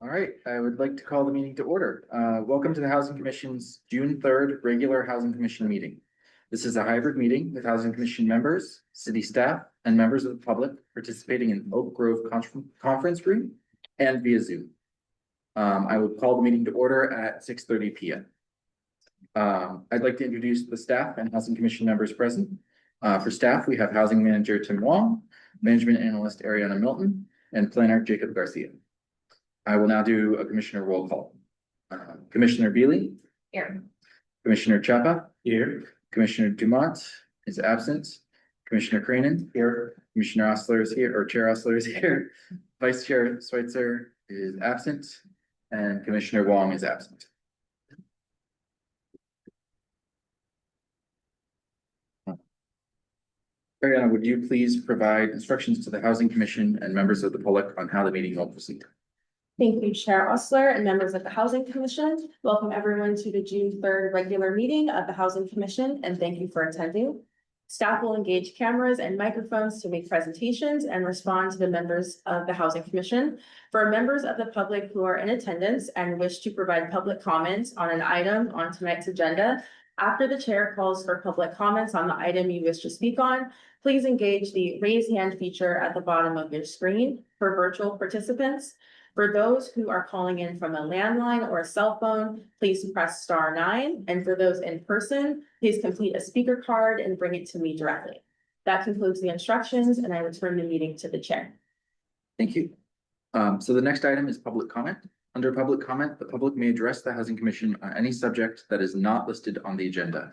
All right, I would like to call the meeting to order. Welcome to the Housing Commission's June 3rd regular Housing Commission meeting. This is a hybrid meeting with Housing Commission members, city staff, and members of the public participating in Oak Grove Conference Room and via Zoom. I would call the meeting to order at 6:30 p.m. I'd like to introduce the staff and Housing Commission members present. For staff, we have Housing Manager Tim Wong, Management Analyst Ariana Milton, and Planner Jacob Garcia. I will now do a commissioner roll call. Commissioner Beely. Here. Commissioner Chapa. Here. Commissioner Dumont is absent. Commissioner Cranen. Here. Commissioner Osler is here, or Chair Osler is here. Vice Chair Schweitzer is absent. And Commissioner Wong is absent. Ariana, would you please provide instructions to the Housing Commission and members of the public on how the meeting will proceed? Thank you, Chair Osler and members of the Housing Commission. Welcome everyone to the June 3rd regular meeting of the Housing Commission, and thank you for attending. Staff will engage cameras and microphones to make presentations and respond to the members of the Housing Commission. For members of the public who are in attendance and wish to provide public comments on an item on tonight's agenda, after the chair calls for public comments on the item you wish to speak on, please engage the raise hand feature at the bottom of your screen. For virtual participants, for those who are calling in from a landline or a cell phone, please press *9. And for those in person, please complete a speaker card and bring it to me directly. That concludes the instructions, and I return the meeting to the chair. Thank you. So the next item is public comment. Under public comment, the public may address the Housing Commission on any subject that is not listed on the agenda.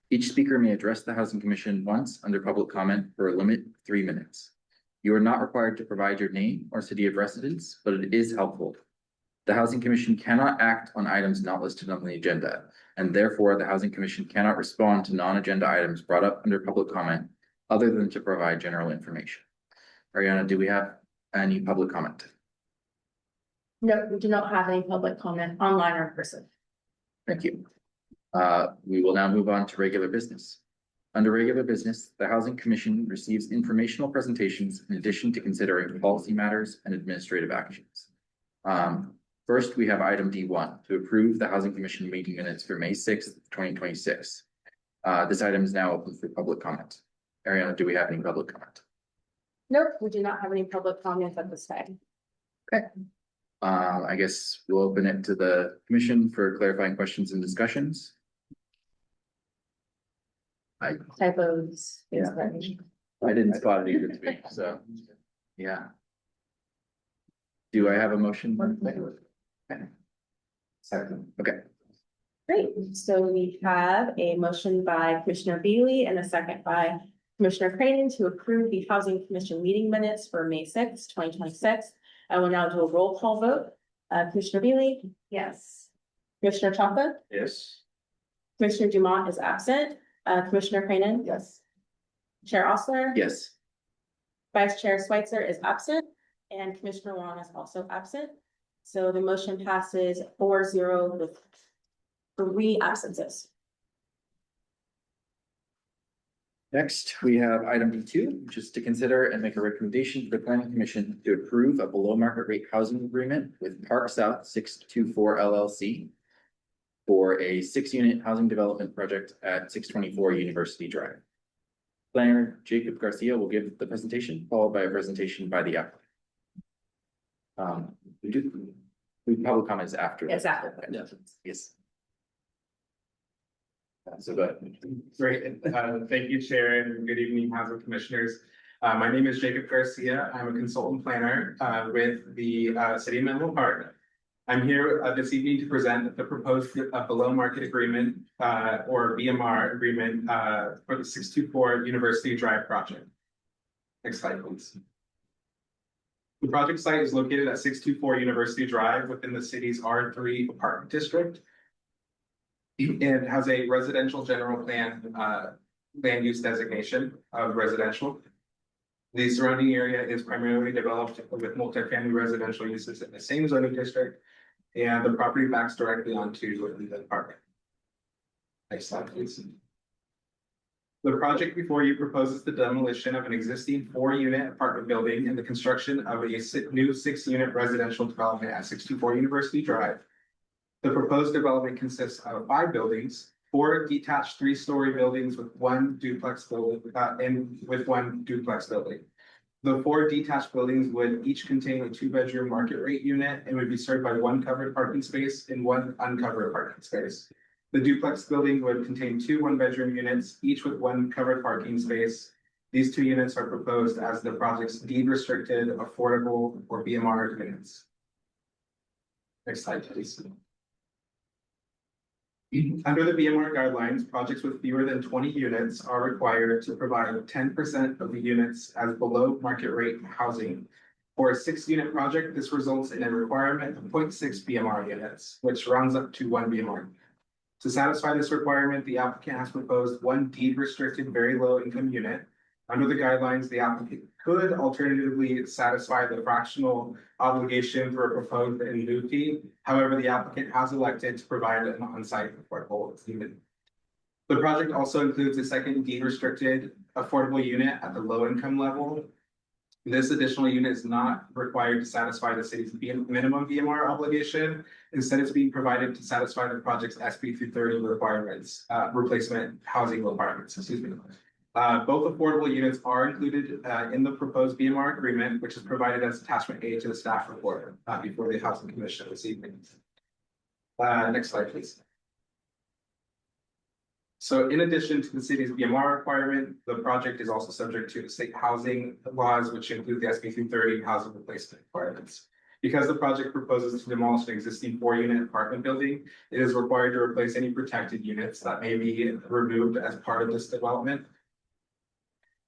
Each speaker may address the Housing Commission once under public comment for a limit of 3 minutes. You are not required to provide your name or city of residence, but it is helpful. The Housing Commission cannot act on items not listed on the agenda, and therefore the Housing Commission cannot respond to non-agenda items brought up under public comment other than to provide general information. Ariana, do we have any public comment? No, we do not have any public comment online or in person. Thank you. We will now move on to regular business. Under regular business, the Housing Commission receives informational presentations in addition to considering policy matters and administrative actions. First, we have item D1 to approve the Housing Commission meeting minutes for May 6th, 2026. This item is now open for public comment. Ariana, do we have any public comment? Nope, we do not have any public comments at this time. Okay. I guess we'll open it to the commission for clarifying questions and discussions. Typos. Yeah. I didn't spot it either to me, so, yeah. Do I have a motion? Okay. Second. Okay. Great, so we have a motion by Commissioner Beely and a second by Commissioner Cranen to approve the Housing Commission meeting minutes for May 6th, 2026. I will now do a roll call vote. Commissioner Beely? Yes. Commissioner Chapa? Yes. Commissioner Dumont is absent. Commissioner Cranen? Yes. Chair Osler? Yes. Vice Chair Schweitzer is absent, and Commissioner Wong is also absent. So the motion passes 4-0 with 3 absences. Next, we have item D2, which is to consider and make a recommendation to the Planning Commission to approve a below market rate housing agreement with Park South 624 LLC for a 6-unit housing development project at 624 University Drive. Planner Jacob Garcia will give the presentation, followed by a presentation by the applicant. Public comments after. Yes, after. Yes. So go ahead. Great. Thank you, Chair, and good evening, Housing Commissioners. My name is Jacob Garcia. I'm a consultant planner with the City of Menlo Park. I'm here this evening to present the proposed below market agreement or BMR agreement for the 624 University Drive project. Next slide, please. The project site is located at 624 University Drive within the city's R3 apartment district. It has a residential general plan land use designation of residential. The surrounding area is primarily developed with multifamily residential uses in the same zoning district, and the property backs directly onto the park. Next slide, please. The project before you proposes the demolition of an existing 4-unit apartment building and the construction of a new 6-unit residential development at 64 University Drive. The proposed development consists of 5 buildings, 4 detached 3-story buildings with 1 duplex building, and with 1 duplex building. The 4 detached buildings would each contain a 2-bedroom market rate unit and would be served by 1 covered parking space and 1 uncovered parking space. The duplex building would contain 2 1-bedroom units, each with 1 covered parking space. These 2 units are proposed as the project's deed restricted, affordable, or BMR units. Next slide, please. Under the BMR guidelines, projects with fewer than 20 units are required to provide 10% of the units as below market rate housing. For a 6-unit project, this results in a requirement of 0.6 BMR units, which rounds up to 1 BMR. To satisfy this requirement, the applicant has proposed 1 deed restricted very low income unit. Under the guidelines, the applicant could alternatively satisfy the fractional obligation for a proposed annuity. However, the applicant has elected to provide an on-site affordable unit. The project also includes a second deed restricted affordable unit at the low income level. This additional unit is not required to satisfy the city's minimum BMR obligation. Instead, it's being provided to satisfy the project's SB 230 requirements, replacement housing requirements, excuse me. Both affordable units are included in the proposed BMR agreement, which is provided as attachment A to the staff report before the Housing Commission this evening. Next slide, please. So in addition to the city's BMR requirement, the project is also subject to the state housing laws, which include the SB 230 housing replacement requirements. Because the project proposes to demolish an existing 4-unit apartment building, it is required to replace any protected units that may be removed as part of this development.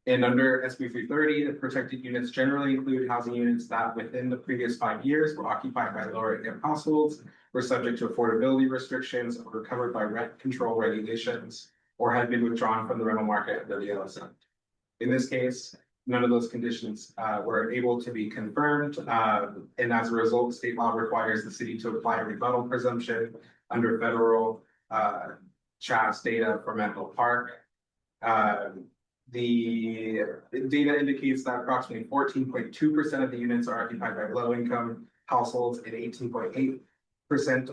And under SB 330, the protected units generally include housing units that within the previous 5 years were occupied by lower income households, were subject to affordability restrictions, or were covered by rent control regulations, or had been withdrawn from the rental market under the LSM. In this case, none of those conditions were able to be confirmed, and as a result, state law requires the city to apply a rebuttal presumption under federal CHAS data for Menlo Park. The data indicates that approximately 14.2% of the units are occupied by low-income households and 18.8%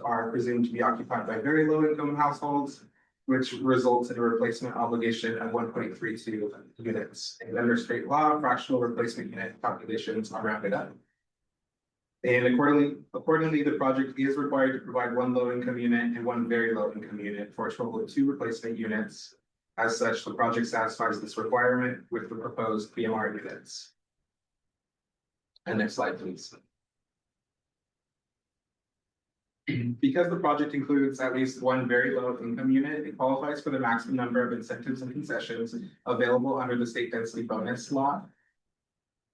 are presumed to be occupied by very low-income households, which results in a replacement obligation of 1.32 units. And under state law, fractional replacement unit calculations are rounded up. And accordingly, the project is required to provide 1 low-income unit and 1 very low-income unit for a total of 2 replacement units. As such, the project satisfies this requirement with the proposed BMR units. And next slide, please. Because the project includes at least 1 very low income unit, it qualifies for the maximum number of incentives and concessions available under the state density bonus law.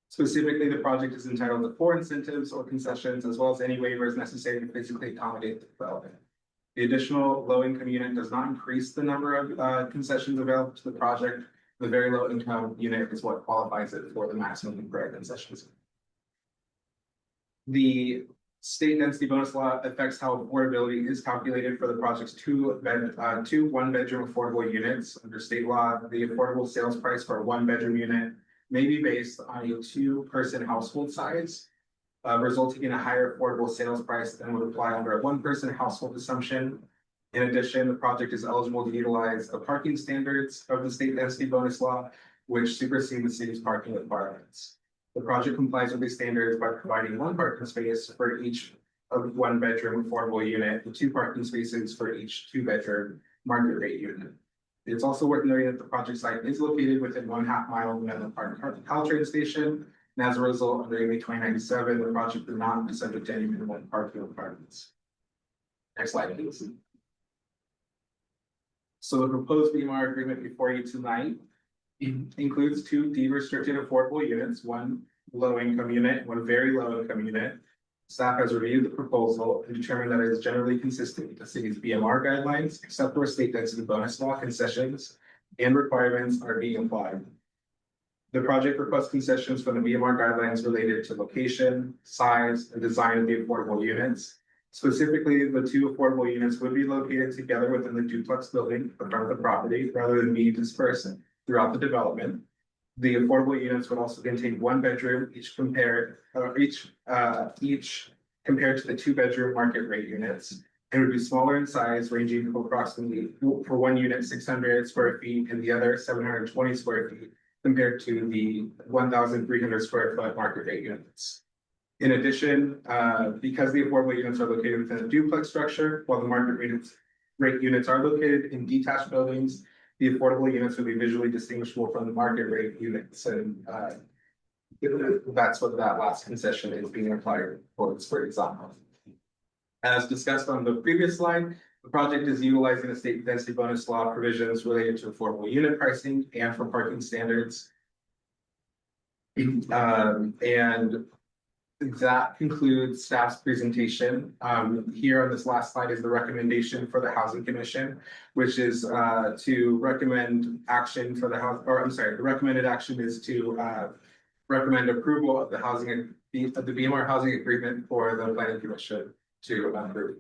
Specifically, the project is entitled to 4 incentives or concessions, as well as any waivers necessary to physically accommodate the development. The additional low income unit does not increase the number of concessions available to the project. The very low income unit is what qualifies it for the maximum number of concessions. The state density bonus law affects how affordability is calculated for the project's 2 1-bedroom affordable units. Under state law, the affordable sales price for a 1-bedroom unit may be based on a 2-person household size, resulting in a higher affordable sales price than would apply under a 1-person household assumption. In addition, the project is eligible to utilize the parking standards of the state density bonus law, which supersede the city's parking requirements. The project complies with these standards by providing 1 parking space for each of 1-bedroom affordable unit and 2 parking spaces for each 2-bedroom market rate unit. It's also worth noting that the project site is located within 1/2 mile of the Menlo Park Caltrain station. And as a result, under AB 2097, the project would not be subject to any minimum parking requirements. Next slide, please. So the proposed BMR agreement before you tonight includes 2 deed-restricted affordable units, 1 low-income unit, 1 very low-income unit. Staff has reviewed the proposal and determined that it is generally consistent with the city's BMR guidelines, except where state density bonus law concessions and requirements are being applied. The project requests concessions from the BMR guidelines related to location, size, and design of the affordable units. Specifically, the 2 affordable units would be located together within the duplex building in front of the property rather than being dispersed throughout the development. The affordable units would also contain one bedroom, each compared to the two-bedroom market rate units. It would be smaller in size, ranging from approximately for one unit, 600 square feet, and the other 720 square feet, compared to the 1,300 square foot market rate units. In addition, because the affordable units are located within a duplex structure, while the market rate units are located in detached buildings, the affordable units will be visually distinguishable from the market rate units, and that's what that last concession is being applied for example. As discussed on the previous slide, the project is utilizing the state density bonus law provisions related to affordable unit pricing and for parking standards. And that concludes staff's presentation. Here on this last slide is the recommendation for the Housing Commission, which is to recommend action for the house, or I'm sorry, the recommended action is to recommend approval of the BMR housing agreement for the Planning Commission to approve.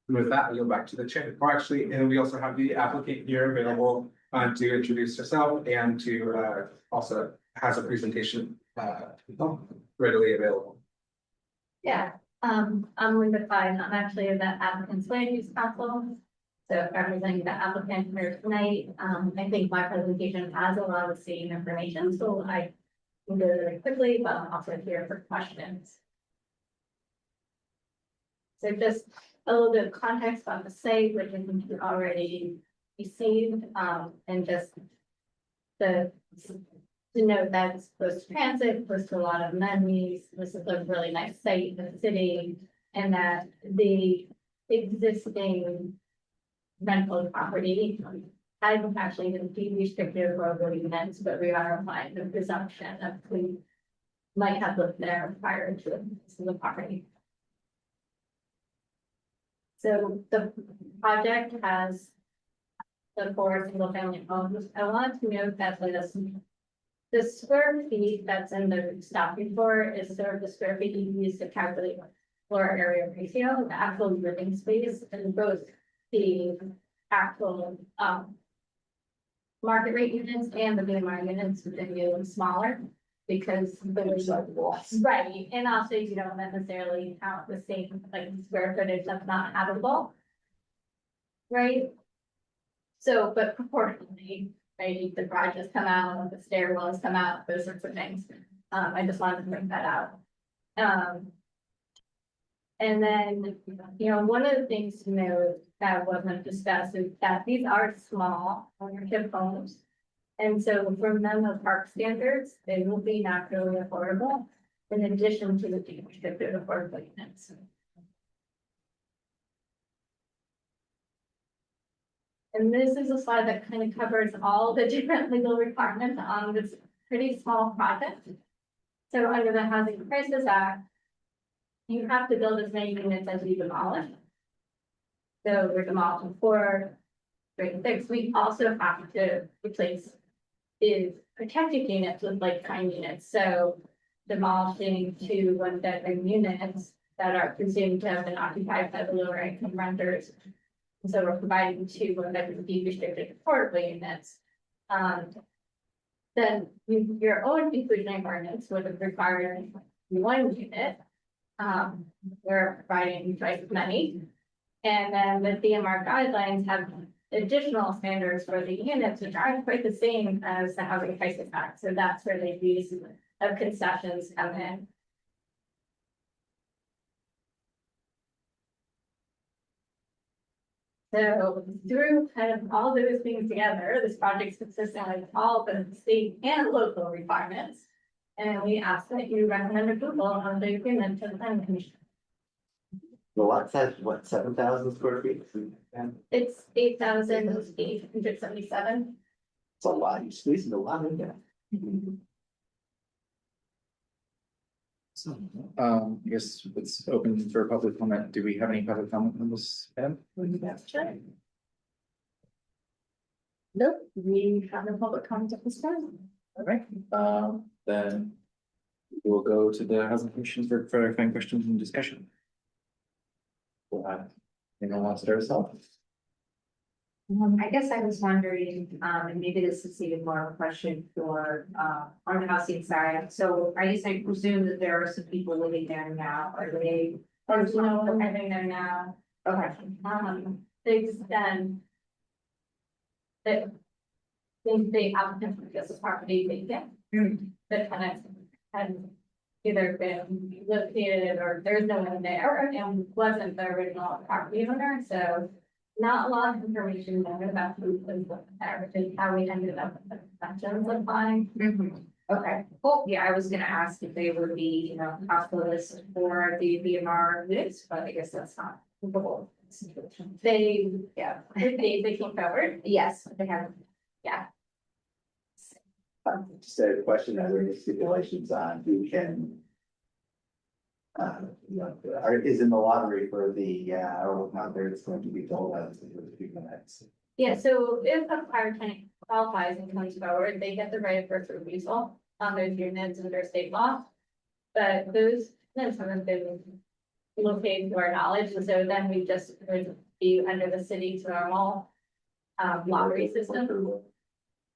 With that, we go back to the chair, or actually, and we also have the applicant here available to introduce herself and to also has a presentation readily available. Yeah, I'm Linda Klein. I'm actually the applicant's land use counsel. So representing the applicant here tonight. I think my presentation has a lot of the same information, so I can go very quickly, but I'm also here for questions. So just a little bit of context about the site, which I think you already received, and just to note that it's close to transit, close to a lot of amenities. This is a really nice site in the city, and that the existing rental property has actually been deed restricted for over units, but we are applying the presumption that we might have lived there prior to the property. So the project has the 4 single family homes. I want to note that the square feet that's in the stock report is sort of the square feet you use to calculate floor area ratio, the actual living space, and both the actual market rate units and the BMR units within you smaller because there's right, and also you don't necessarily count the same like square footage that's not habitable, right? So, but proportionally, right, the garages come out, the stairwells come out, those sorts of things. I just wanted to bring that out. And then, you know, one of the things to note that wasn't discussed is that these are small ownership homes. And so for Menlo Park standards, they will be naturally affordable in addition to the restricted affordable units. And this is a slide that kind of covers all the different legal requirements on this pretty small project. So under the Housing Crisis Act, you have to build as many units as you demolish. So we're demolishing 4, 3, 6. We also have to replace protected units with like kind units. So demolishing 2 one-bedroom units that are presumed to have been occupied by the lower income renters. And so we're providing 2 one-bedroom deed restricted affordable units. Then your own inclusionary ordinance would have required 1 unit. We're providing twice as many. And then the BMR guidelines have additional standards for the units, which aren't quite the same as the Housing Crisis Act. So that's where the use of concessions come in. So through kind of all those things together, this project is consistent with all the state and local requirements. And we ask that you recommend approval of the agreement to the Planning Commission. The lot size, what, 7,000 square feet? It's 8,877. It's a lot, you're squeezing a lot in there. So, I guess it's open for public comment. Do we have any public comment on this item? Sure. Nope, we have no public comment at this time. All right, then we'll go to the Housing Commission for clarifying questions and discussion. We'll have, anyone wants to start us off? I guess I was wondering, and maybe this is even more of a question for, on the housing side. So I guess I presume that there are some people living there now. Are they? There's no one living there now. Okay. They've done. They have this property vacant. The tenants had either been located or there's no one there and wasn't the original property owner, so. Not a lot of information known about who was there, which is how we ended up with the sections applying. Okay, well, yeah, I was gonna ask if they would be, off the list for the BMR units, but I guess that's not the whole situation. They, Yeah, they came forward. yes, they have. Just a question, are there any stipulations on who can? Is in the lottery for the, or how there it's going to be told as the people that's. Yeah, so if a prior tenant qualifies and comes forward, they get the right of first refusal on those units under state law. But those tenants haven't been located to our knowledge, and so then we just would be under the city's normal lottery system.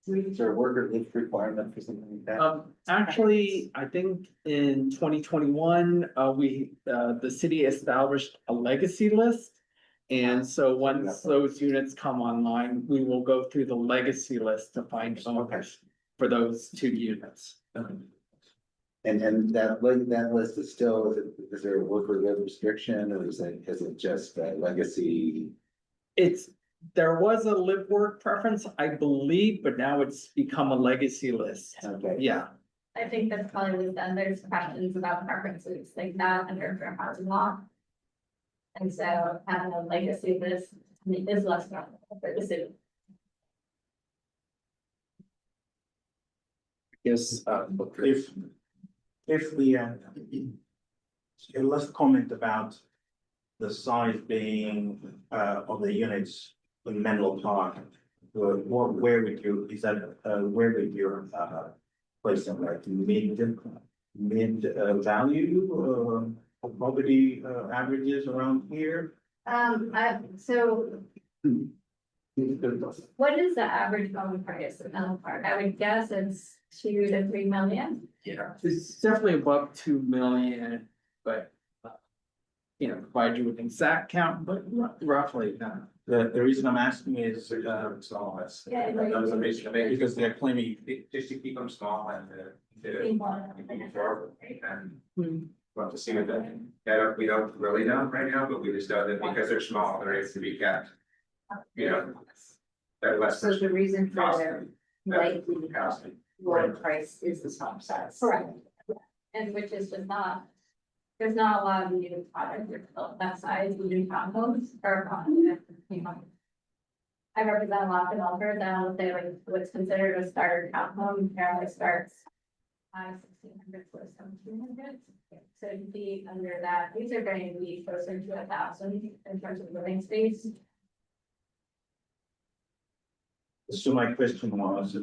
Is there a worker leave requirement for something like that? Actually, I think in 2021, the city established a legacy list. And so once those units come online, we will go through the legacy list to find owners for those 2 units. And that list is still, is there a worker live restriction, or is it just a legacy? There was a live work preference, I believe, but now it's become a legacy list. Okay. Yeah, I think that's probably was done. There's questions about preferences like that under fair housing law. And so having a legacy list is less relevant for the city. Yes, If the, let's comment about the size being, of the units in Menlo Park. Where would you, is that, where would you, place them, like mid value, property, averages around here? So what is the average home price in Menlo Park? I would guess it's 2 to 3 million. yeah, it's definitely above 2 million, but. Provide you with an exact count, but roughly that. The reason I'm asking is, Small as. Yeah. That was a reason, because they're claiming, just to keep them small and Hmm. want to see what that, we don't really know right now, but we just know that because they're small, they're able to be kept. They're less. So the reason for cost their than likely housing. low price is the small size. Correct. And which is just not, there's not a lot of new products that are built that size, new townhomes or, I represent a lot of developers and I would say like what's considered a starter townhome apparently starts 1,600 to 1,700. So to be under that, these are going to be closer to 1,000 in terms of living space. so my question was,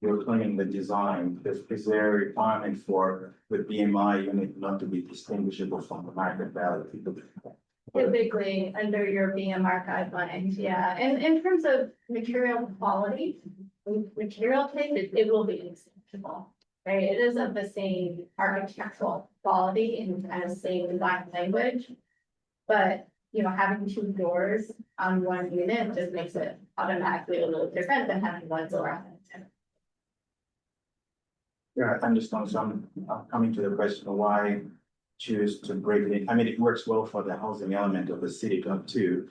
you're claiming the design, is there a requirement for the BMI unit not to be distinguishable from the market value? Typically, under your BMR guidelines, yeah, and in terms of material quality, material type, it will be acceptable. Right, it is of the same architectural quality and kind of same design language. But, having 2 doors on one unit just makes it automatically a little different than having one door on it. Yeah, I understand, so I'm coming to the question of why choose to break it in. I mean, it works well for the housing element of the city too.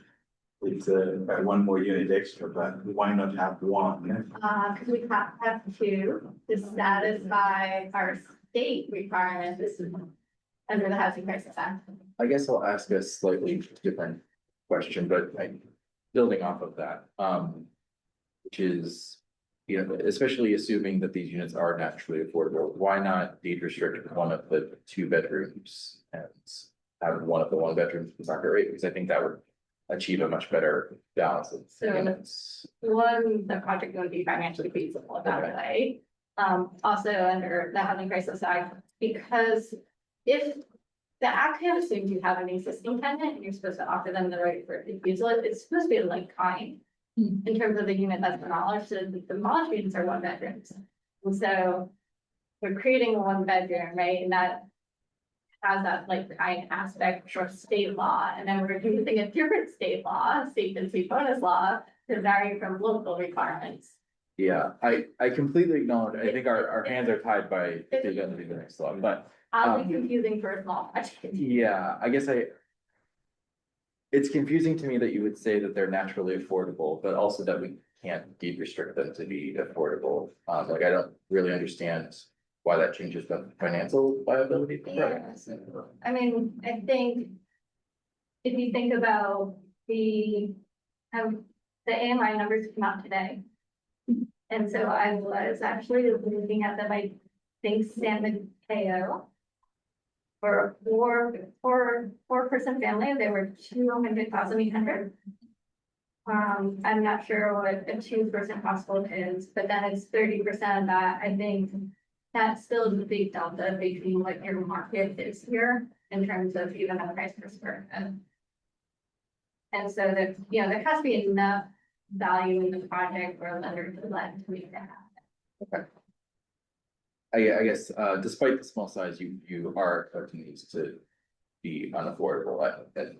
It's one more unit extra, but why not have one? Because we have to satisfy our state requirements. This is under the Housing Crisis Act. I guess I'll ask a slightly different question, but building off of that, which is, especially assuming that these units are naturally affordable, why not deed restrict one of the 2 bedrooms and have one of the 1 bedrooms with market rate? Because I think that would achieve a much better balance of So- units. One, the project would be financially feasible that way. Also under the Housing Crisis Act, because if the act kind of assumes you have an existing tenant and you're supposed to offer them the right for refusal. It's supposed to be like kind. In terms of the unit that's demolished, so the demolished units are 1 bedrooms. And so we're creating a 1 bedroom, right? And that has that like kind aspect for state law. And then we're using a different state law, state density bonus law, to vary from local requirements. Yeah, I completely acknowledge, I think our hands are tied by the identity of the next law, but I'll be confusing for a small project. yeah, I guess it's confusing to me that you would say that they're naturally affordable, but also that we can't deed restrict them to be affordable. Like, I don't really understand why that changes the financial viability. of the project. I mean, I think if you think about the AMI numbers come out today. And so I was actually looking at them, I think San Mateo. For a four-person family, they were 200,800. I'm not sure what a 2-person household is, but then it's 30% of that. I think that's still a big delta between what your market is here in terms of even the price per square foot. And so that, you know, there has to be enough value in the project for a lender to let to make that happen. I guess, despite the small size, you are expecting these to be unaffordable, and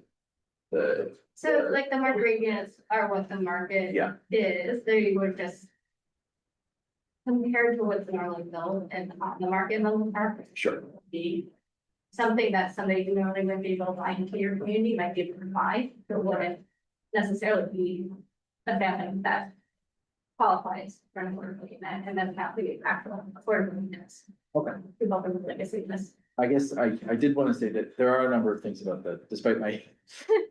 the. So like the market units are what the market Yeah. is, they would just. Compared to what's normally built and on the market in the park. Sure. Be something that somebody who normally would be able to buy into your community might be able to buy, but wouldn't necessarily be a family that qualifies for an affordable unit, and then have the actual affordable units. Okay. People from the legacy list. I guess I did want to say that there are a number of things about despite my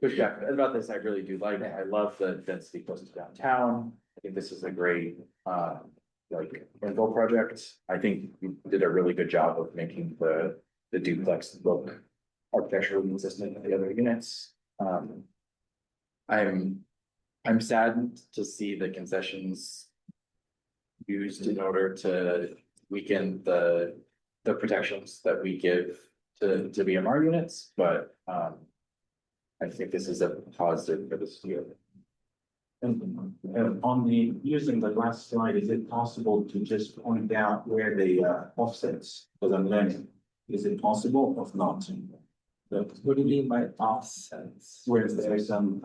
pushback about this, I really do like it. I love the density close to downtown. I think this is a great, like, rental project. I think you did a really good job of making the duplex look architecturally consistent with the other units. I'm saddened to see the concessions used in order to weaken the protections that we give to BMR units, but I think this is a positive for this year. And on the, using the last slide, is it possible to just point out where the offsets, because I'm learning, is it possible or not? What do you mean by offsets? Where there is some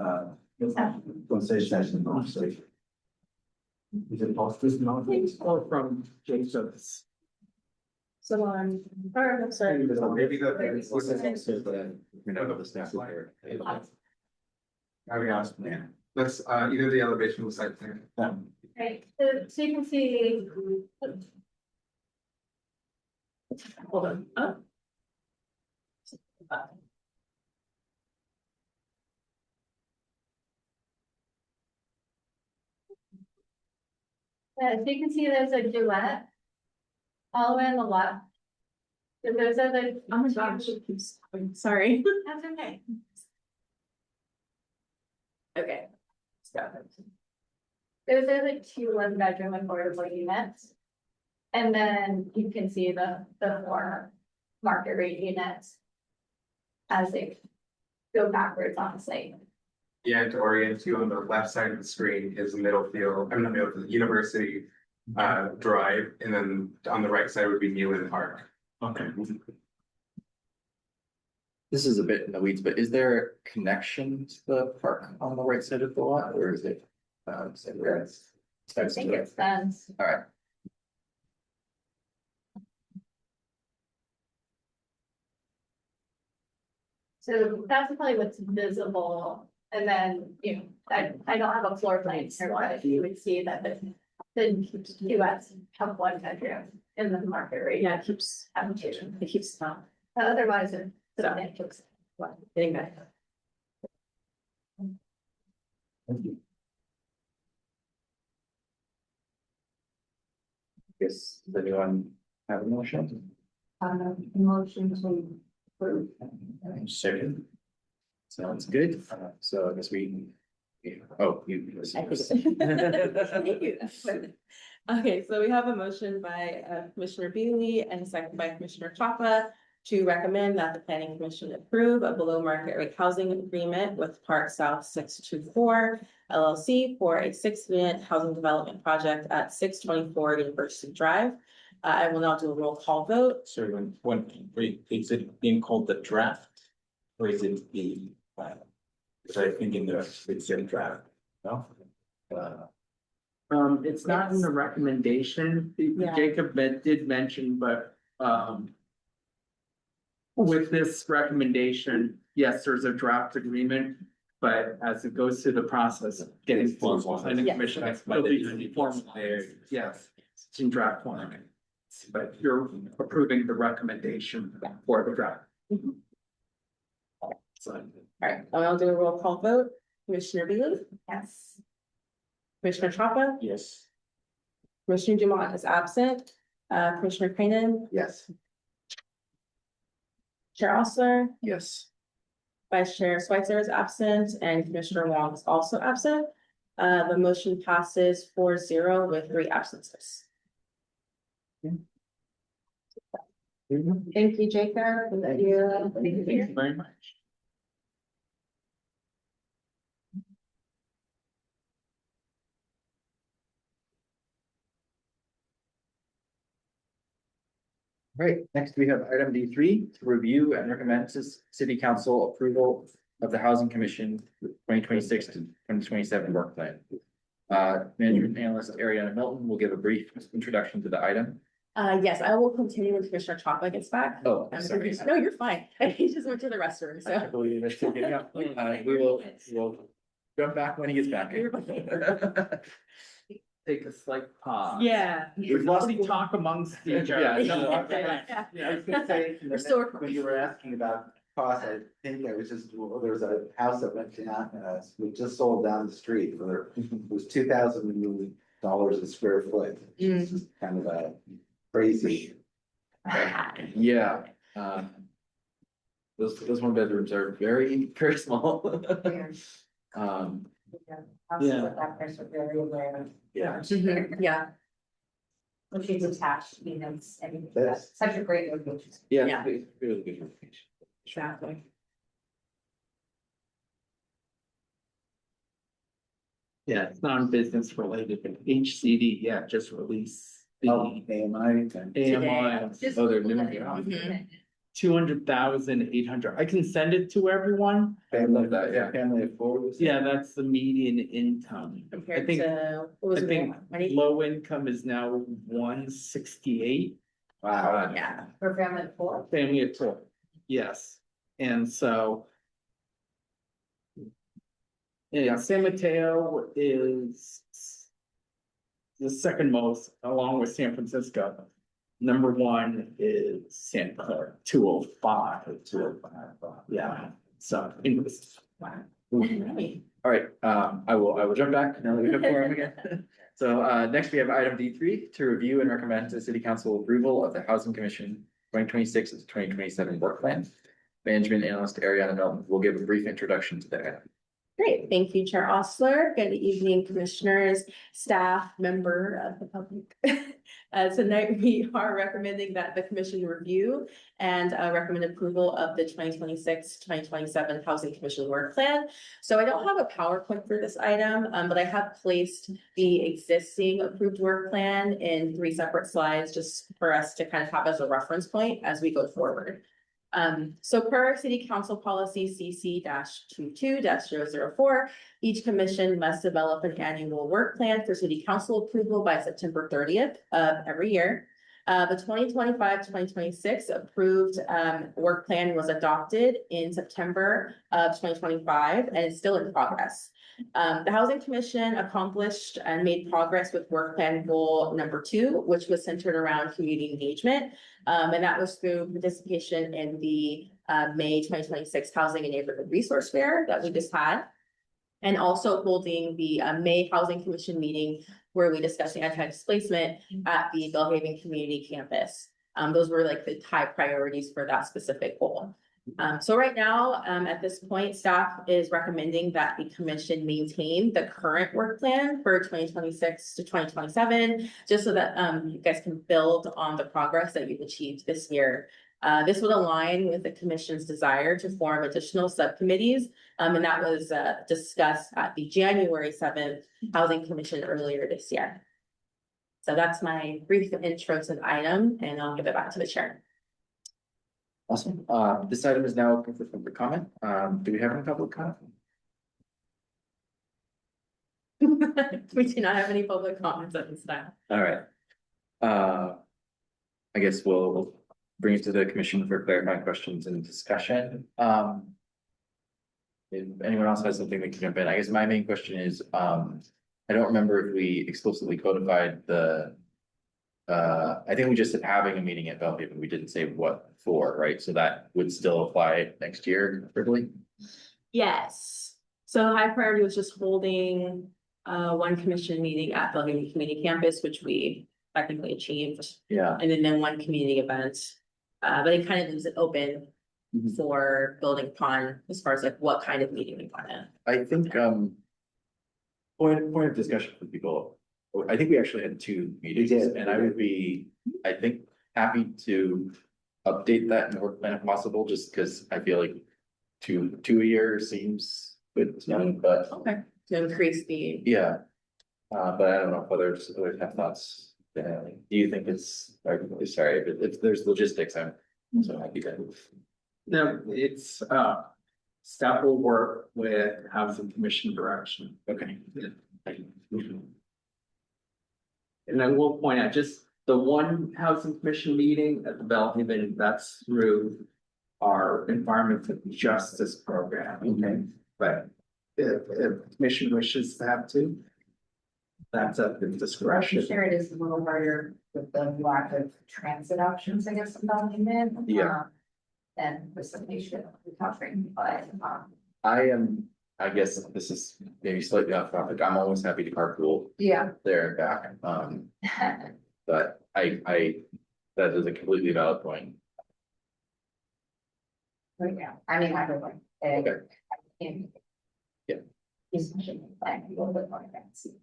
concession offset. Is it possible? Or from Jacobs? So or, I'm sorry. Maybe the. The staff here. I would ask, yeah, that's either the elevation or the site plan. Right, so you can see. Hold on. Oh. So you can see there's a duet. All the way on the left. So those are the. Oh my gosh, it keeps going. Sorry. That's okay. Okay. Stop it. Those are the 2 1-bedroom affordable units. And then you can see the 4 market rate units. As they go backwards on the site. Yeah, and to orient you, on the left side of the screen is Middlefield, I'm not Middlefield, University Drive, and then on the right side would be Newland Park. Okay. This is a bit in the weeds, but is there a connection to the park on the right side of the lot, or is it? Separate? I think it's fence. All right. So that's probably what's visible. And then, you know, I don't have a floor plan, so what you would see that the US have 1 bedroom in the market rate. Yeah, it keeps, Application. it keeps not. Otherwise, it's. Getting back. Guess, does anyone have a motion? Motion to approve. Second. Sounds good. So I guess oh, you. Thank you. Okay, so we have a motion by Commissioner Beasley and a second by Commissioner Chapa to recommend that the planning commission approve a below market rate housing agreement with Park South 624 LLC for a 6-unit housing development project at 624 University Drive. I will now do a roll call vote. So wait, is it being called the draft? Or is it the plan? Because I think in the, it's in draft, no? It's not in the recommendation, Yeah. Jacob did mention, but, with this recommendation, yes, there's a draft agreement, but as it goes through the process, of getting formal planning Yes. commission, it'll be formal. Yes, it's in draft form. But you're approving the recommendation for the draft. So, All right, I'll do a roll call vote. Commissioner Beal, Yes. Commissioner Chapa, Yes. Commissioner Dumont is absent, Commissioner Crane, Yes. Chair Osler, Yes. Vice Chair Switzer is absent, and Commissioner Wong is also absent. The motion passes 4-0 with 3 absences. Thank you, Jacob. Thank you. thank you very much. Right, next we have item D3, to review and recommend to city council approval of the housing commission 2026 to 2027 work plan. Management analyst Ariana Milton will give a brief introduction to the item. Yes, I will continue when Commissioner Chapa gets back. Oh, I'm sorry. No, you're fine. He just went to the restroom, I so. believe it's still getting up. We'll jump back when he gets back. Take a slight pause. Yeah. We've lost- We talk amongst each Yeah, other. no, Yeah. I was gonna say, We're still when you were asking about cost, I think I was just, well, there was a house that went down, we just sold down the street for, it was $2,000 a square foot. It's just kind of a crazy. Yeah, those one bedrooms are very, very small. Yeah. That price are very rare, Yeah. Mhm, yeah, which is attached, you know, it's, I mean, That's- that's such a great location. Yeah, Yeah. it's really good information. exactly. Yeah, it's non-business related, but HCD, yeah, just release Oh, the AMI. AMI, Just- Oh, they're new. Mhm. 200,800. I can send it to everyone. I love that, yeah. Family of 4. was it? Yeah, that's the median income. Compared think- to, what was I it? think 20? low income is now 168, Wow. Yeah, For family of 4. family of 4, yes, and so. Yeah, San Mateo is the second most, along with San Francisco. Number 1 is Santa Clara, 205. 205, yeah, so. Right. All right, I will jump back now that we have forum again. So, next we have item D3, to review and recommend to city council approval of the housing commission 2026 to 2027 work plan. Management analyst Ariana Milton will give a brief introduction to the item. Great, thank you, Chair Osler. Good evening, commissioners, staff, member of the public. Tonight, we are recommending that the commission review and recommend approval of the 2026-2027 Housing Commission Work Plan. So I don't have a PowerPoint for this item, but I have placed the existing approved work plan in 3 separate slides, just for us to kind of have as a reference point as we go forward. So per our city council policy CC 22-004, each commission must develop an annual work plan for city council approval by September 30th of every year. The 2025-2026 approved work plan was adopted in September of 2025 and is still in progress. The Housing Commission accomplished and made progress with work plan goal number 2, which was centered around community engagement. And that was through participation in the May 2026 Housing and Neighborhood Resource Fair that we just had. And also holding the May Housing Commission meeting where we discussed anti-displacement at the Belhaven Community Campus. Those were like the high priorities for that specific goal. So right now, at this point, staff is recommending that the commission maintain the current work plan for 2026 to 2027, just so that you guys can build on the progress that you've achieved this year. This would align with the commission's desire to form additional subcommittees. And that was discussed at the January 7th Housing Commission earlier this year. So that's my brief intro to the item, and I'll give it back to the chair. Awesome. This item is now open for public comment. Do we have any public comment? We do not have any public comments at this time. All right. I guess we'll bring it to the commission for clarifying questions and discussion. If anyone else has something that can jump in, I guess my main question is, I don't remember if we explicitly codified the. I think we just said having a meeting at Bellevue, but we didn't say what for, right? So that would still apply next year, probably. Yes, so high priority was just holding one commission meeting at Bellevue Community Campus, which we technically achieved. Yeah. And then one community event. But it kind of leaves it open Mhm. for building upon as far as like what kind of meeting we want to. I think, point of discussion for people, I think we actually had two meetings, did. and I would be, I think, happy to update that in the work plan if possible, just because I feel like two a year seems good to me, but Okay. To increase the, yeah. But I don't know if others have thoughts. Do you think it's, sorry, if there's logistics, I'm also happy to. No, it's, staff will work with Housing Commission direction. Okay. And I will point out, just the one Housing Commission meeting at the Bellhaven, that's through our Environmental Justice Program. Okay. But if the commission wishes to have to, that's at the I'm discretion. sure it is a little harder with the lack of transit options, I guess, in Bellhaven. Yeah. Than the station recovering, but, I guess this is maybe slightly off topic. I'm always happy to carpool yeah. there and back. But I, that is a completely valid point. But yeah, I mean, I don't like. Okay. Yeah. He's like a little bit more fancy.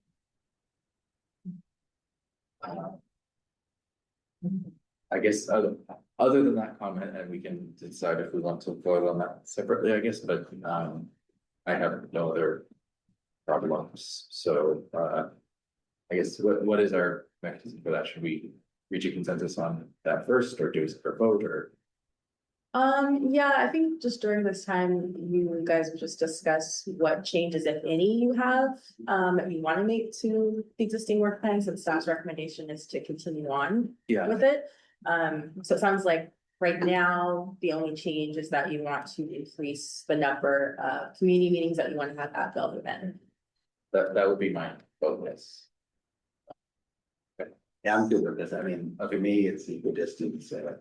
I guess other than that comment, and we can decide if we want to vote on that separately, I guess, but I have no other problems, so I guess what is our mechanism for that? Should we reach a consensus on that first, or do it for vote, or? yeah, I think just during this time, you guys would just discuss what changes, if any, you have. If you want to make to the existing work plans, and staff's recommendation is to continue on Yeah, with it. So it sounds like right now, the only change is that you want to increase the number of community meetings that you want to have at Bellevue. that would be my focus. Yeah, I'm good with this. I mean, for me, it's equidistant, so.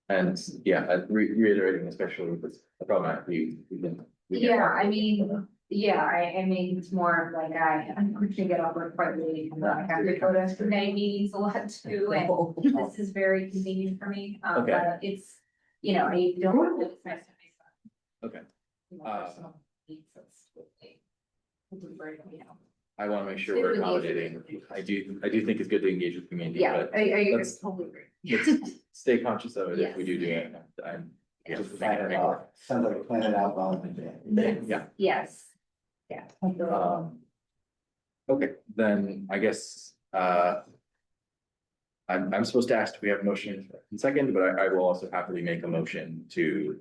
And yeah, reiterating, especially with this problem, we can. Yeah, I mean, yeah, I mean, it's more of like I'm going to get off work quite late and I have to go to night meetings a lot too, and this is very convenient for me. Okay. But it's, you know, I don't want to. Okay. Personal needs, that's what they- you know. I want to make sure we're accommodating. I do think it's good to engage with the community, Yeah, but I let's- totally agree. let's stay conscious of it if we do Yes. it. I'm. Just plan it out. Sounds like a plan it out voluntary. Yeah. Yes. Yeah. Okay, then I guess, I'm supposed to ask if we have a motion in second, but I will also happily make a motion to,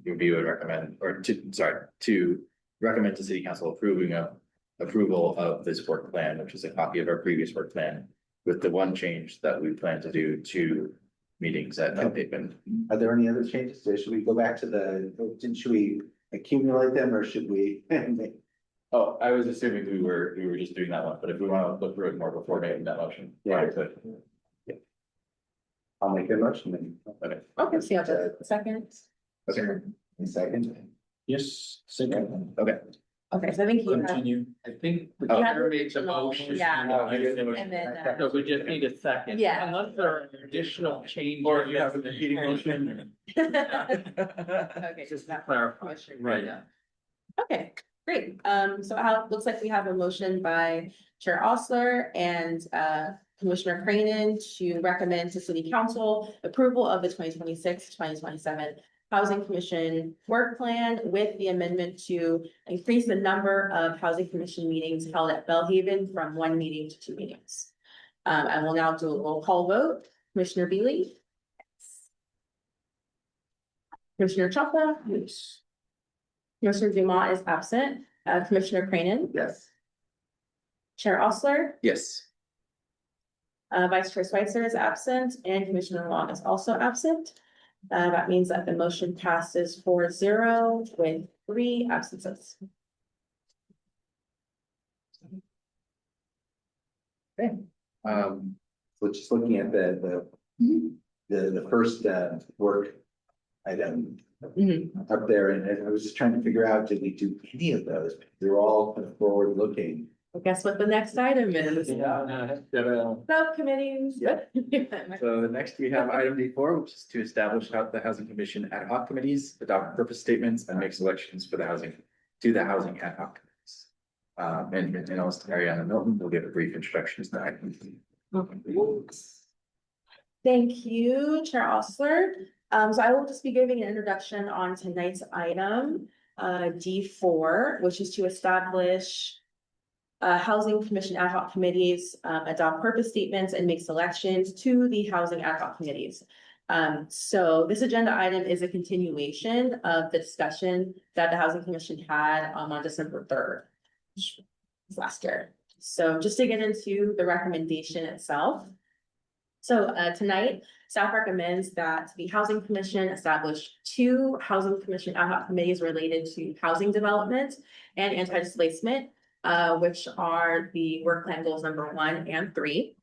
review and recommend, or to recommend to city council approval of this work plan, which is a copy of our previous work plan, with the one change that we plan to do to meetings at Bellhaven. Are there any other changes? Should we go back to should we accumulate them, or should we? Oh, I was assuming we were just doing that one, but if we want to look through it more before making that motion. Yeah. but- I'll make a motion then. Okay, Okay, so you have a second. okay, A second. Yes. okay. Okay, so I think you have. Continue. I think the Oh. chair made the motion. Yeah. No, I didn't know. And then, So we just need a second. Yeah. Unless there are additional changes. Or if you have a competing motion. Okay. Just to that- clarify. Commissioner Right. Grant. Okay, great. So how, looks like we have a motion by Chair Osler and Commissioner Cranen to recommend to City Council approval of the 2026-2027 Housing Commission work plan with the amendment to increase the number of Housing Commission meetings held at Bellhaven from 1 meeting to 2 meetings. I will now do a roll call vote. Commissioner Beely? Commissioner Chapa? Yes. Commissioner Dumont is absent. Commissioner Cranen? Yes. Chair Osler? Yes. Vice Chair Switzer is absent and Commissioner Long is also absent. That means that the motion passes 4-0 with 3 absences. So just looking at the first work item Mhm. up there, and I was just trying to figure out, did we do any of those? They're all kind of forward looking. Well, guess what the next item is? So Subcommittees. next we have item D4, which is to establish the Housing Commission ad hoc committees, adopt purpose statements, and make selections for the housing ad hoc committees. And also Ariana Milton will give a brief introduction to the item. Thank you, Chair Osler. So I will just be giving an introduction on tonight's item, D4, which is to establish Housing Commission ad hoc committees, adopt purpose statements and make selections to the housing ad hoc committees. So this agenda item is a continuation of the discussion that the Housing Commission had on December 3rd. which was last year. So just to get into the recommendation itself. So tonight, staff recommends that the Housing Commission establish 2 Housing Commission ad hoc committees related to housing development and anti-displacement, which are the work plan goals number 1 and 3,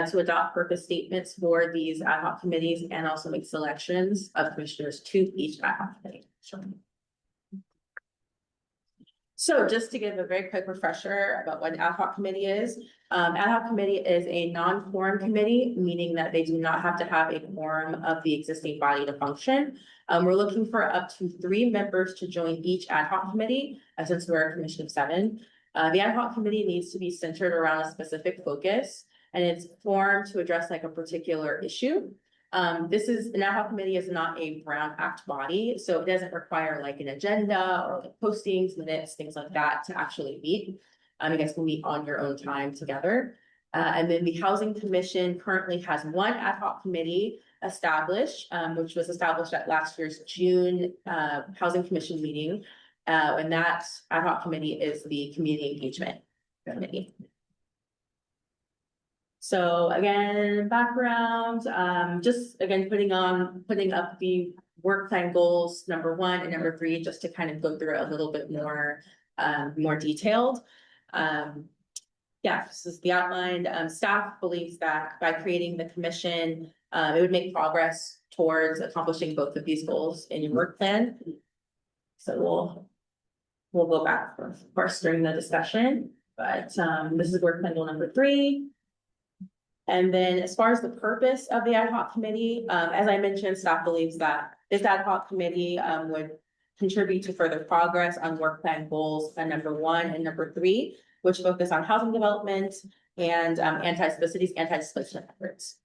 to adopt purpose statements for these ad hoc committees and also make selections of commissioners to each ad hoc committee. So just to give a very quick refresher about what an ad hoc committee is. Ad hoc committee is a non-quorum committee, meaning that they do not have to have a quorum of the existing body to function. We're looking for up to 3 members to join each ad hoc committee, since we're a commission of 7. The ad hoc committee needs to be centered around a specific focus, and it's formed to address like a particular issue. An ad hoc committee is not a Brown Act body, so it doesn't require like an agenda or like postings, minutes, things like that to actually meet. You guys can meet on your own time together. And then the Housing Commission currently has 1 ad hoc committee established, which was established at last year's June Housing Commission meeting. And that ad hoc committee is the Community Engagement Committee. So again, background, just again, putting up the work plan goals, number 1 and number 3, just to kind of go through it a little bit more detailed. Yeah, this is the outline. Staff believes that by creating the commission, it would make progress towards accomplishing both of these goals in your work plan. So we'll go back of course during the discussion, but this is work plan goal number 3. And then as far as the purpose of the ad hoc committee, as I mentioned, staff believes that this ad hoc committee would contribute to further progress on work plan goals number 1 and number 3, which focus on housing development and anti-displacement efforts.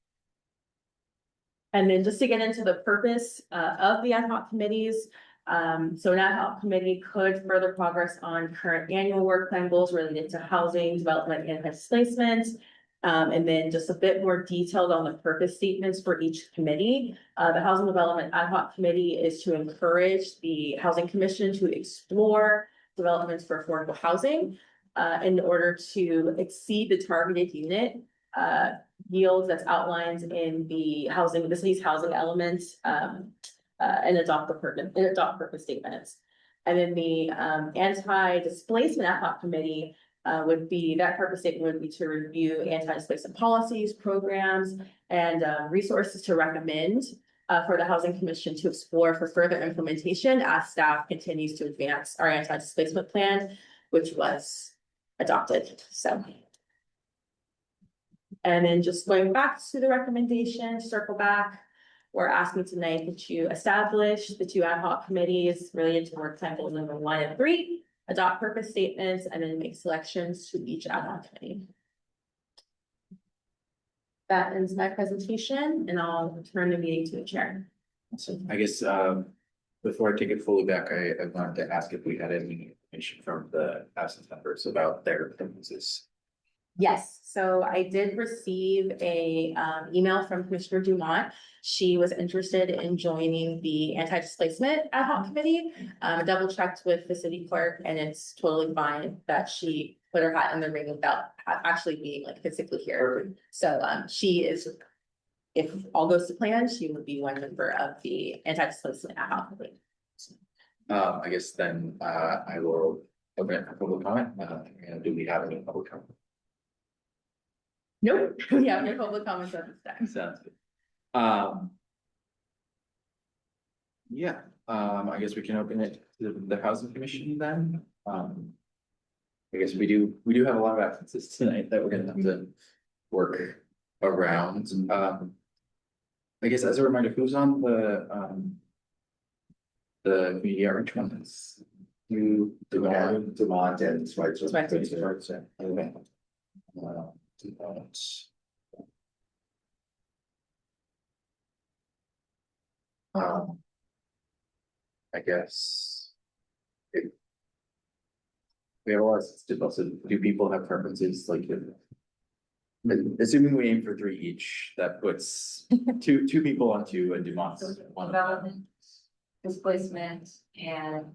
And then just to get into the purpose of the ad hoc committees, so an ad hoc committee could further progress on current annual work plan goals related to housing development and anti-displacement. And then just a bit more detailed on the purpose statements for each committee. The Housing Development Ad hoc Committee is to encourage the Housing Commission to explore developments for affordable housing in order to exceed the targeted unit yields that's outlined in the city's housing elements and adopt purpose statements. And then the Anti-Displacement Ad hoc Committee that purpose statement would be to review anti-displacement policies, programs, and resources to recommend for the Housing Commission to explore for further implementation as staff continues to advance our anti-displacement plan, which was adopted. So, and then just going back to the recommendation, circle back, we're asking tonight that you establish the 2 ad hoc committees related to work plan goals number 1 and 3. Adopt purpose statements, and then make selections to each ad hoc committee. That ends my presentation and I'll turn the meeting to the chair. So I guess, before I take it fully back, I wanted to ask if we had any information from the absent members about their preferences. Yes, so I did receive a email from Commissioner Dumont. She was interested in joining the anti-displacement ad hoc committee. Double checked with the city clerk and it's totally fine that she put her hat in the ring without actually being like physically here. So she is, if all goes to plan, she would be one member of the anti-displacement ad hoc committee. I guess then, I will open it for public comment. Do we have any public comment? Nope, we have no public comments at this time. Sounds good. Yeah, I guess we can open it to the housing commission then. I guess we do have a lot of absences tonight that we're gonna have to work around. I guess as a reminder, who's on the media outreach ones? You, Demont and Schweitzer. Schweitzer. Okay. Demont. I guess. We have a lot of stuff, so do people have preferences, like, assuming we aim for 3 each, that puts two people on 2 and Dumont's one of them. Development, displacement, and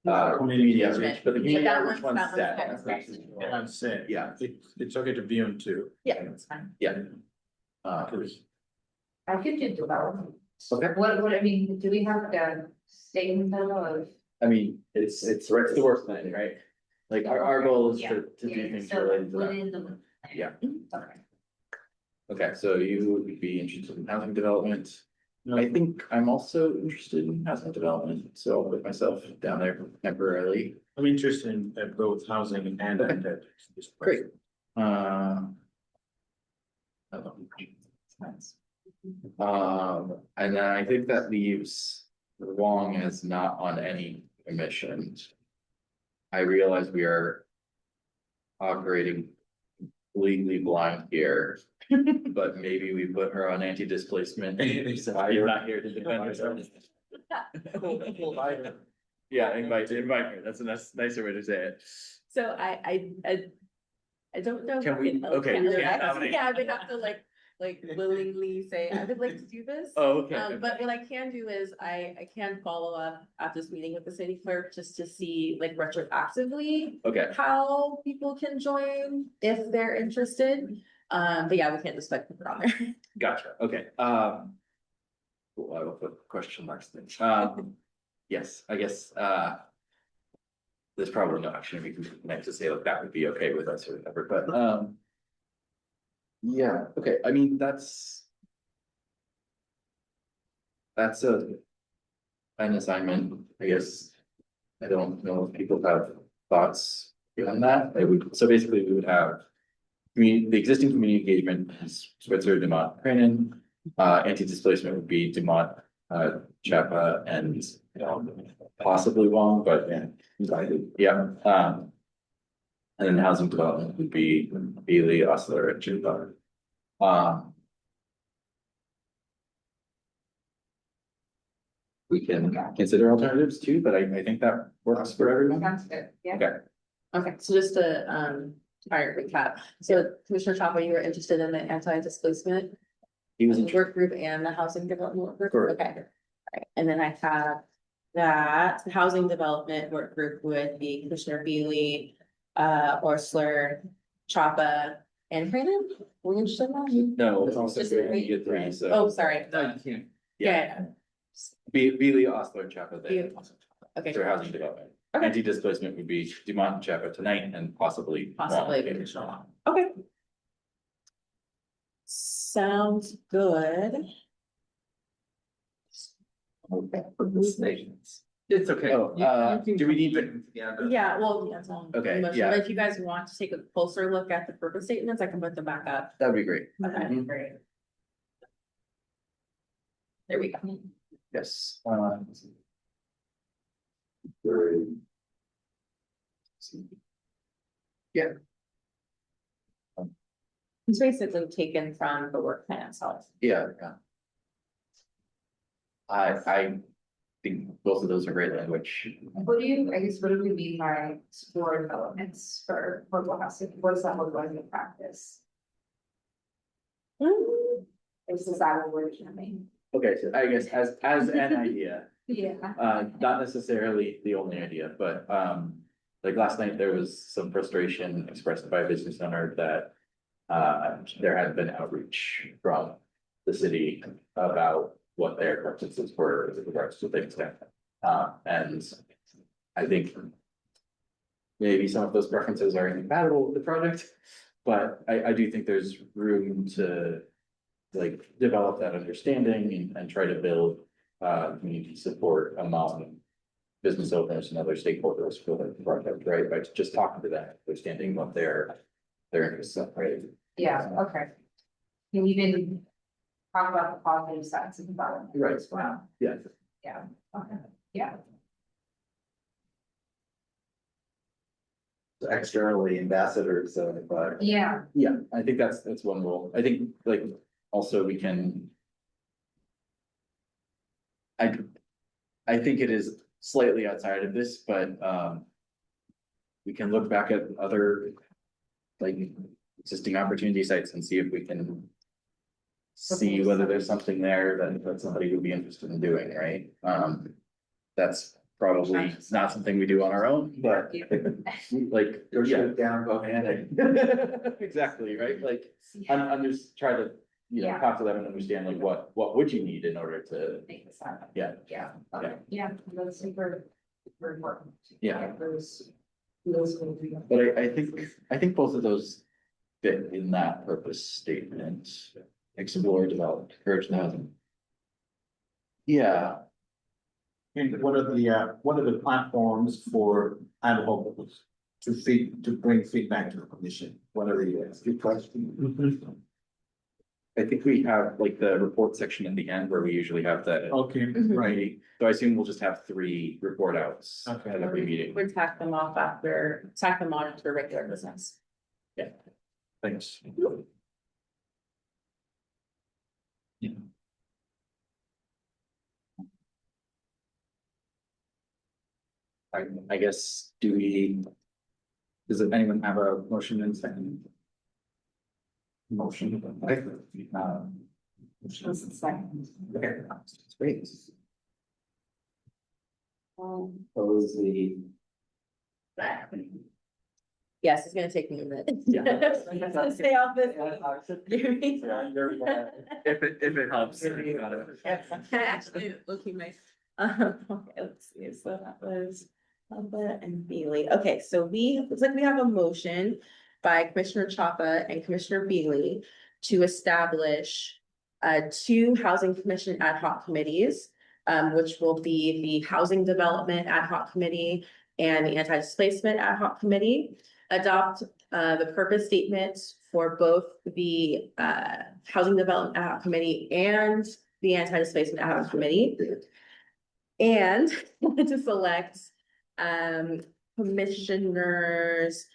Community outreach, but the community that outreach one's- one's that set. one's And say, Yeah, it's okay to be on two. Yeah, that's fine. yeah. I could do development. Okay. What, I mean, do we have a statement though of? I mean, it's right to the work plan, right? Like, our goal is Yeah, to do yeah, things so related to that. within the. Yeah. Okay. Okay, so you would be interested in housing development. I think I'm also interested in housing development, so I'll put myself down there temporarily. I'm interested in both housing and. Great. And then I think that leaves Wong as not on any commission. I realize we are operating completely blind here, but maybe we put her on anti-displacement. So you're not here to defend herself. Yeah, invite her. That's a nicer way to say it. So I don't know. Can we- if- okay, yeah, we like, can't I- nominate. Yeah, I would have to like willingly say, I would like to do this. Oh, okay. But what I can do is I can follow up at this meeting with the city clerk just to see like retroactively Okay, how people can join if they're interested. But yeah, we can't just like put it on there. gotcha. Okay, cool, I will put question marks then. Yes, I guess, there's probably no action we can connect to say like that would be okay with us or whatever, but, yeah, okay, I mean, that's an assignment, I guess. I don't know if people have thoughts beyond that. It would, so basically we would have the existing community engagement is Switzer, Demont, Cranon. Anti-displacement would be Demont, Chapa, and possibly Wong, but yeah. And then housing development would be Beely, Osler, and Chapa. We can consider alternatives too, but I think that works for everyone. Sounds good, yeah. Okay, Okay, so just to fire recap, so Commissioner Chapa, you were interested in the anti-displacement he was in work group and the housing development work group? Correct. Okay. Alright, and then I have that the housing development work group would be Commissioner Beely, Orsler, Chapa, and Brandon. Were you interested in that? No, it's also Just you three? get 3, so. Oh, sorry. No, you can't. Yeah. Beely, Osler, and Chapa there. Okay. For housing development. Okay. Anti-displacement would be Dumont and Chapa tonight and possibly. Possibly Wong. additional. Okay. Sounds good. Okay. It's okay. Oh, You can do we need to- put them together. Yeah, well, that's all. Okay, Motion, yeah. but if you guys want to take a closer look at the purpose statements, I can put them back up. That'd be great. Okay, Mhm. great. There we go. Yes. Yeah. It's basically taken from the work plan itself. Yeah, yeah. I think both of those are great language. What do you, I guess, what do we mean by explore developments for affordable housing? What does that look like in practice? Is that what we're doing? Okay, so I guess as an idea, Yeah. not necessarily the only idea, but like last night, there was some frustration expressed by a business owner that there had been outreach from the city about what their preferences were with regards to things. And I think maybe some of those preferences are incompatible with the project, but I do think there's room to like develop that understanding and try to build community support among business owners and other stakeholders for the project, right? By just talking to them, understanding what their interests are, right? Yeah, okay. Can you even talk about the positive sides of development Right. as well? Yeah. Yeah, okay, yeah. Externally ambassadors, but Yeah, Yeah, I think that's one rule. I think like also we can. I think it is slightly outside of this, but we can look back at other like existing opportunity sites and see if we can see whether there's something there that somebody would be interested in doing, right? That's probably not something we do on our own, but like, go yeah. shoot down Bohannon. Exactly, right? Like, I'm just trying to, Yeah. talk to them and understand like what would you need in order to, make this happen. yeah. Yeah, okay, yeah, that's super, super important. Yeah. Those will be. But I think both of those fit in that purpose statement. Explore, develop, encourage the housing. Yeah, And what are the platforms for ad hoc to bring feedback to the commission? What are the? Good question. I think we have like the report section in the end where we usually have that. Okay, Right, so I assume we'll just have 3 report outs Okay. at every meeting. We'll tack them on after regular business. thanks. I guess, does anyone have a motion in second? Motion. Okay. Okay, that's great. Pose the. Yes, it's gonna take me a minute. Yeah. To stay off this. If it helps. Actually, looking nice. Okay, let's see, so that was Alba and Beely. Okay, so looks like we have a motion by Commissioner Chapa and Commissioner Beely to establish 2 housing commission ad hoc committees, which will be the Housing Development Ad Hoc Committee and the Anti-Displacement Ad Hoc Committee. Adopt the purpose statements for both the Housing Development Ad Hoc Committee and the Anti-Displacement Ad Hoc Committee. And to select Commissioners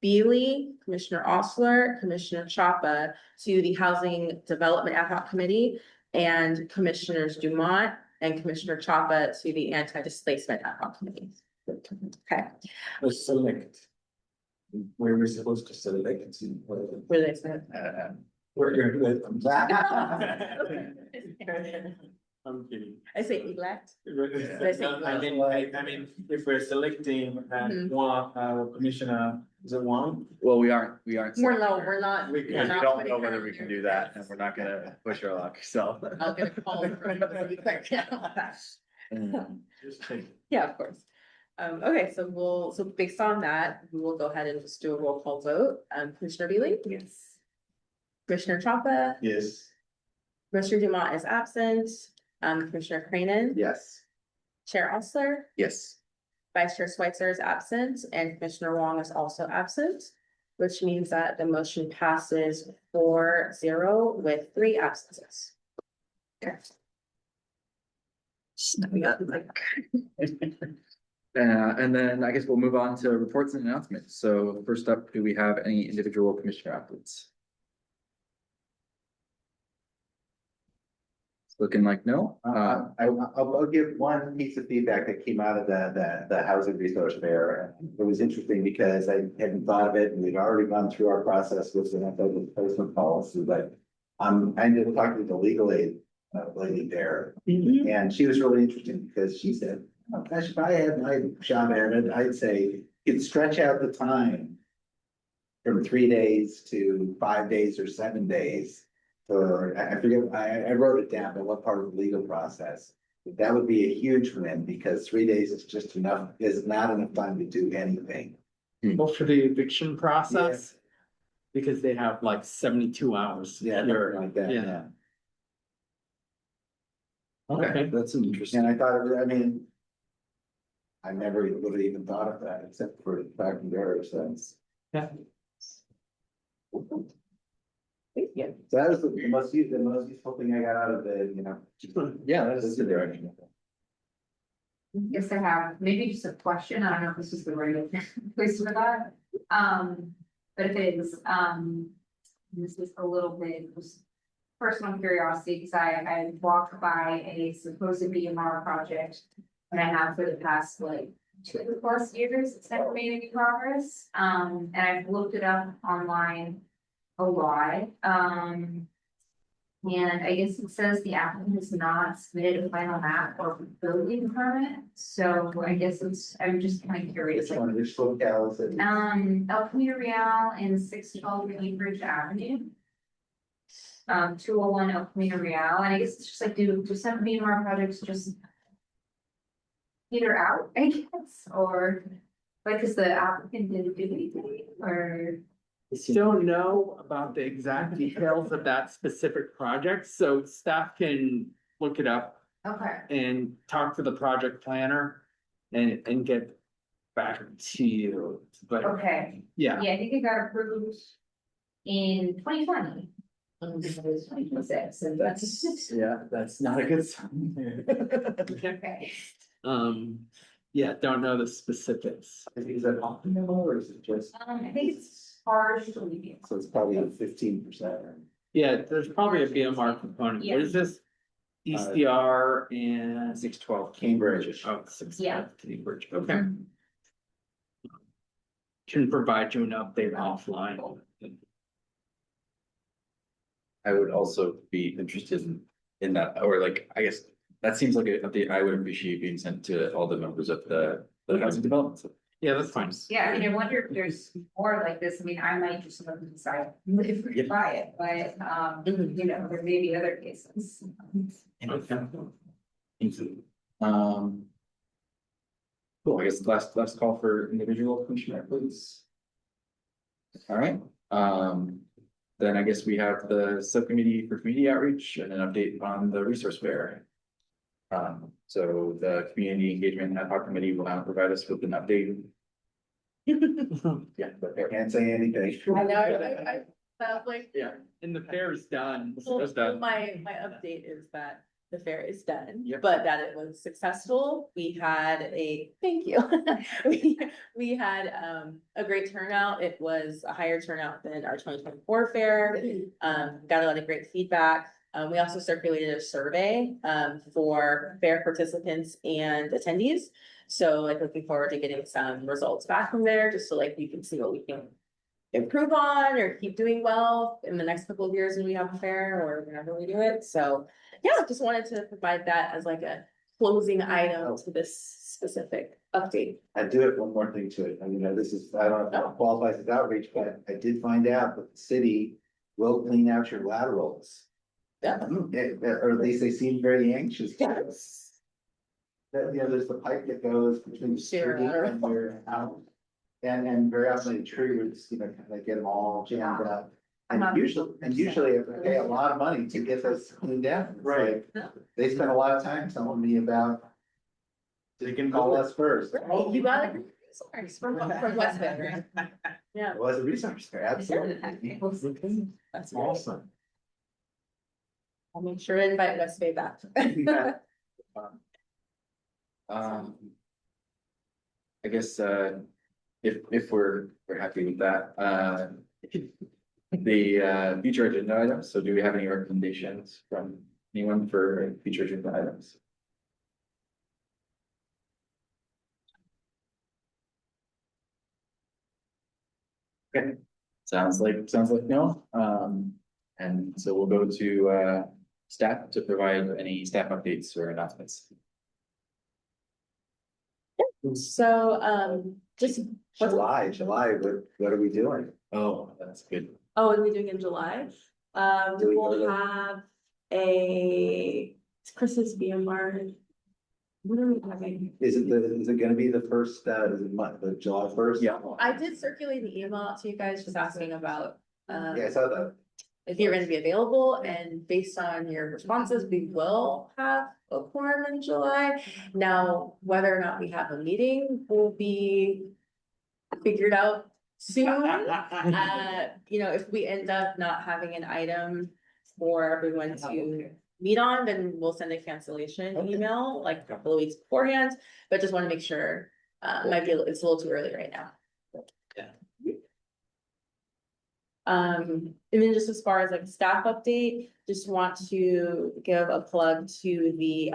Beely, Commissioner Osler, Commissioner Chapa to the Housing Development Ad Hoc Committee, and Commissioners Dumont and Commissioner Chapa to the Anti-Displacement Ad Hoc Committee. Okay, Let's select. Where we're supposed to select. where they said. I'm kidding. I say elect. I mean, if we're selecting Mhm. one, commissioner, is it one? Well, we aren't. We're not. We Because we're we not don't putting know her whether on we can there. do that, and we're not gonna push our luck, so. I'll get a call. Really quick. Just take. Yeah, of course. Okay, so based on that, we will go ahead and just do a roll call vote. Commissioner Beely? Yes. Commissioner Chapa, Yes. Commissioner Dumont is absent, Commissioner Cranen, Yes. Chair Osler, Yes, Vice Chair Switzer is absent, and Commissioner Wong is also absent. Which means that the motion passes 4-0 with 3 absences. Okay. and then I guess we'll move on to reports and announcements. So first up, do we have any individual commissioner updates? Looking like no, I'll give one piece of feedback that came out of the housing resource fair. It was interesting because I hadn't thought of it and we'd already gone through our process with the placement policy, but I ended up talking to the legal aid lady there. And she was really interesting because she said, oh gosh, if I had my shop at it, I'd say you'd stretch out the time from 3 days to 5 days or 7 days. Or I forget, I wrote it down, but what part of the legal process? That would be a huge win because 3 days is just enough, is not enough time to do anything. Well, for the eviction process, because they have like 72 hours. Yeah, You're- like that, yeah. yeah. okay, that's an interesting. And I thought, I mean. I never would have even thought of that except for talking to her, so. Yeah. Yeah. So that was the most useful thing I got out of the, you know. Yeah, that is the direction. Yes, I have, maybe just a question, I don't know if this is the right place for that. But if it is, this is a little bit just personal curiosity, because I walked by a supposed BMR project. And I have for the past like 2+ years, it's never made any progress, and I've looked it up online a lot, and I guess it says the applicant has not submitted a final map or building permit, so I guess I'm just kind of curious. Which one, which locales? El Camino Real and 612 Cambridge Avenue. 201 El Camino Real, and I guess it's just like, do some BMR projects just either out, I guess, or like, cause the applicant didn't do anything, or. Don't know about the exact details of that specific project, so staff can look it up Okay. and talk to the project planner. And get back to you, but Okay, yeah. yeah, I think it got approved in 2020. It was 2026, and that's. Yeah, that's not a good sign. Okay. Yeah, don't know the specifics. Is that optimal or is it just, I think it's partially. so it's probably 15%. Yeah, there's probably a BMR component. What is this? ECR and 612 Cambridge. oh, 6 Yeah. Cambridge, okay. Can provide you an update offline. I would also be interested in that, or like, I guess, that seems like an update I would appreciate being sent to all the members of the housing development. Yeah, that's fine. Yeah, I mean, I wonder if there's more like this, I mean, I might just look inside, if we Yeah. buy it, but, you know, there may be other cases. Cool, I guess last call for individual commissioner, please. All right, then I guess we have the subcommittee for community outreach and an update on the resource fair. So the community engagement ad hoc committee will now provide us with an update. Yeah, but I can't say anything. I know, I felt like. Yeah, and the fair is done. Well, It's done. my update is that the fair is done, Yep. but that it was successful. We had thank you. We had a great turnout. It was a higher turnout than our 2024 fair. Got a lot of great feedback. We also circulated a survey for fair participants and attendees. So like looking forward to getting some results back from there, just so like we can see what we can improve on or keep doing well in the next couple of years when we have a fair or whenever we do it. So yeah, just wanted to provide that as like a closing item to this specific update. I do have one more thing to it. I mean, this is, I don't know if it qualifies as outreach, but I did find out that the city will clean out your laterals. Yeah. Or at least they seem very anxious. to. Yes. That, you know, there's the pipe that goes between the Share street lateral. and your house. And very often the tree roots, you know, kind of get them all jammed up. I'm not- And usually I pay a lot of money to get those cleaned out. It's Right. like, they spend a lot of time telling me about. They can Call go. us first. Right, you got a resource from West Bay, right? Yeah. It was a resource fair, absolutely. That's right. Awesome. I'll make sure to invite West Bay back. I guess, if we're happy with that, the future agenda items, so do we have any recommendations from Anyone for future agenda items? Okay, sounds like no, and so we'll go to, staff to provide any staff updates or announcements. So, just, July, what are we doing? Oh, that's good. oh, what are we doing in July? Do we go We'll to- have it's Chris's BMR. What are we having? Is it gonna be the first, is it the July first? Yeah. I did circulate the email out to you guys just asking about, Yeah, I saw that. if you're gonna be available, and based on your responses, we will have a quorum in July. Now, whether or not we have a meeting will be figured out soon. You know, if we end up not having an item for everyone to meet on, then we'll send a cancellation email like a couple of weeks beforehand, but just wanna make sure, it's a little too early right now. Yeah. And then just as far as like staff update, just want to give a plug to the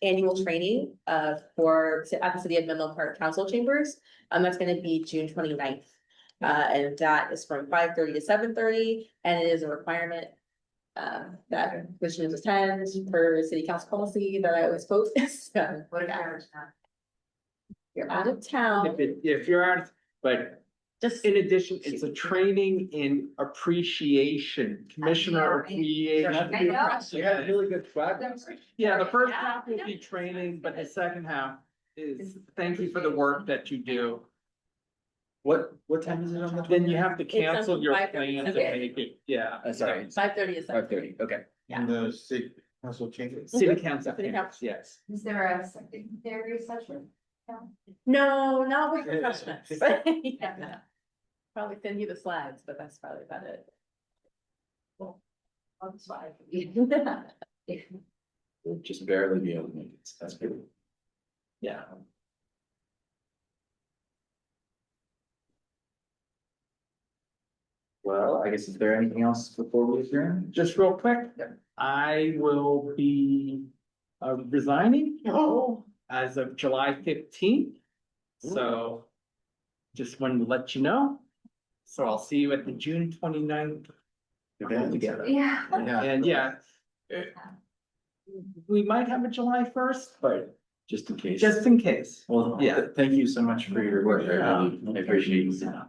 annual training for at the City of Menlo Park Council Chambers. That's gonna be June 29th. And that is from 5:30 to 7:30, and it is a requirement that commissioners attend per city council policy that I always quote. So, What if I was not? you're out of town, If you're out, but just. in addition, it's a training in appreciation, commissioner appreciation. I know. You had really good progress. Yeah, the first Yeah. half will be training, but the second half is thank you for the work that you do. What time is it on the? Then you have to cancel from your 5:30 plans to and make it, yeah. Sorry, 5:30 is. 5:30, okay. In the city council chamber. City council, City council. yes. Is there a secondary session? No, not with refreshments. Yeah, no. Probably send you the slides, but that's probably about it. That's why. We'll just barely be able to make it, that's good. Yeah. Well, I guess, is there anything else before we adjourn? Just real quick, Yeah. I will be resigning as of July 15th. So just wanted to let you know. So I'll see you at the June 29th Event. together. Yeah. And yeah, we might have a July 1st, but Just in case. just in case. Well, Yeah. thank you so much for your work. I appreciate you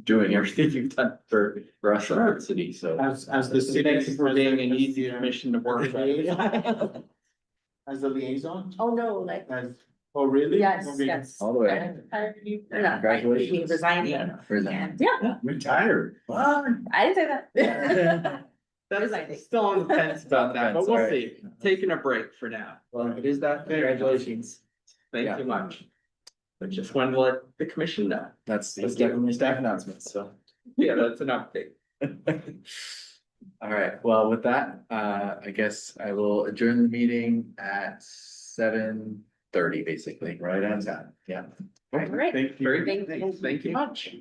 doing everything you've done for us in our city, so. As the city. Thank you for being an easy commission to work with. As the liaison, Oh, no, like, oh, really? yes, Okay. yes. All the way. Or not, Congratulations. resigning. Yeah, resign. And, yeah, Retired. I didn't say that. Resigning. That's still on the fence about that, but we'll see. Taking a break for now. Well, if it is that, congratulations. Thank Yeah. you much. But just wanted to let the commission know. That's definitely a staff announcement, so. Yeah, that's an update. All right, well, with that, I guess I will adjourn the meeting at 7:30, basically, right on time, yeah. All right. Thank you. Very good. Thank you much.